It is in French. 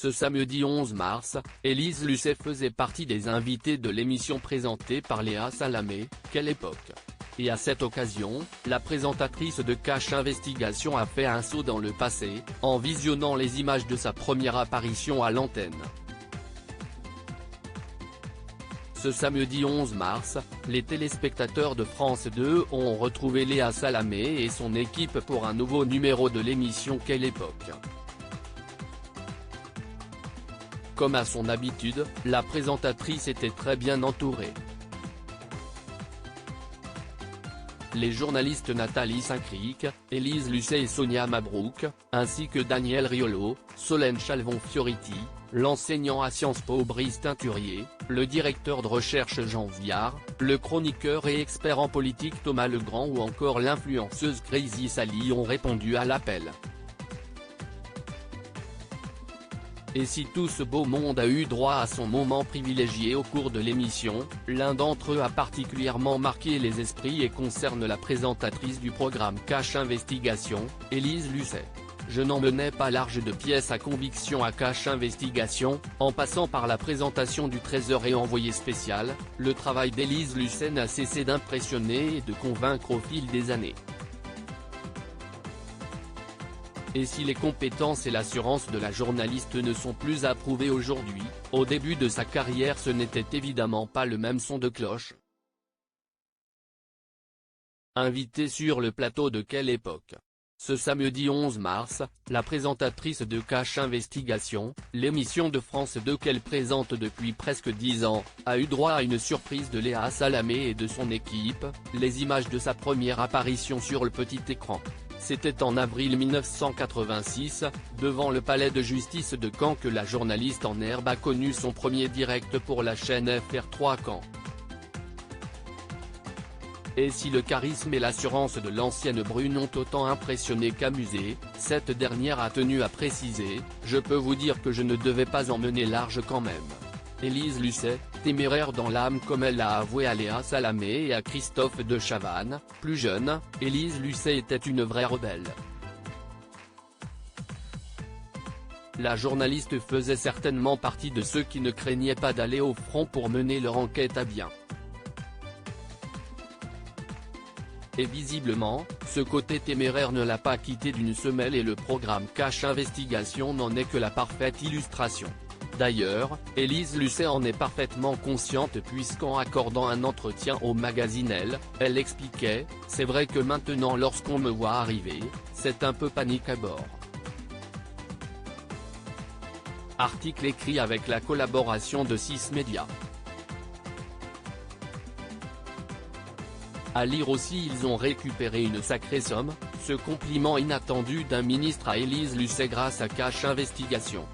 Ce samedi 11 mars, Élise Lucet faisait partie des invités de l'émission présentée par Léa Salamé, Quelle époque. Et à cette occasion, la présentatrice de Cache Investigation a fait un saut dans le passé, en visionnant les images de sa première apparition à l'antenne. Ce samedi 11 mars, les téléspectateurs de France 2 ont retrouvé Léa Salamé et son équipe pour un nouveau numéro de l'émission Quelle époque. Comme à son habitude, la présentatrice était très bien entourée. Les journalistes Nathalie Saint-Cric, Élise Lucet et Sonia Mabrouk, ainsi que Daniel Riolo, Solène Chalvon-Fioriti, l'enseignant à Sciences Po Brice Teinturier, le directeur de recherche Jean Viard, le chroniqueur et expert en politique Thomas Legrand ou encore l'influenceuse Crazy Sally ont répondu à l'appel. Et si tout ce beau monde a eu droit à son moment privilégié au cours de l'émission, l'un d'entre eux a particulièrement marqué les esprits et concerne la présentatrice du programme Cache Investigation, Élise Lucet. Je n'en menais pas large de pièces à conviction à Cache Investigation, en passant par la présentation du Trésor et envoyé spécial, le travail d'Élise Lucet n'a cessé d'impressionner et de convaincre au fil des années. Et si les compétences et l'assurance de la journaliste ne sont plus approuvées aujourd'hui, au début de sa carrière ce n'était évidemment pas le même son de cloche. Invitée sur le plateau de Quelle époque. Ce samedi 11 mars, la présentatrice de Cache Investigation, l'émission de France 2 qu'elle présente depuis presque 10 ans, a eu droit à une surprise de Léa Salamé et de son équipe, les images de sa première apparition sur le petit écran. C'était en avril 1986, devant le palais de justice de Caen que la journaliste en herbe a connu son premier direct pour la chaîne FR3 Caen. Et si le charisme et l'assurance de l'ancienne brune ont autant impressionné qu'amusé, cette dernière a tenu à préciser « Je peux vous dire que je ne devais pas en mener large quand même ». Élise Lucet, téméraire dans l'âme comme elle l'a avoué à Léa Salamé et à Christophe de Chavannes, plus jeune, Élise Lucet était une vraie rebelle. La journaliste faisait certainement partie de ceux qui ne craignaient pas d'aller au front pour mener leur enquête à bien. Et visiblement, ce côté téméraire ne l'a pas quitté d'une semelle et le programme Cache Investigation n'en est que la parfaite illustration. D'ailleurs, Élise Lucet en est parfaitement consciente puisqu'en accordant un entretien au magazine Elle expliquait « C'est vrai que maintenant lorsqu'on me voit arriver, c'est un peu panique à bord ». Article écrit avec la collaboration de 6 médias. À lire aussi ils ont récupéré une sacrée somme, ce compliment inattendu d'un ministre à Élise Lucet grâce à Cache Investigation.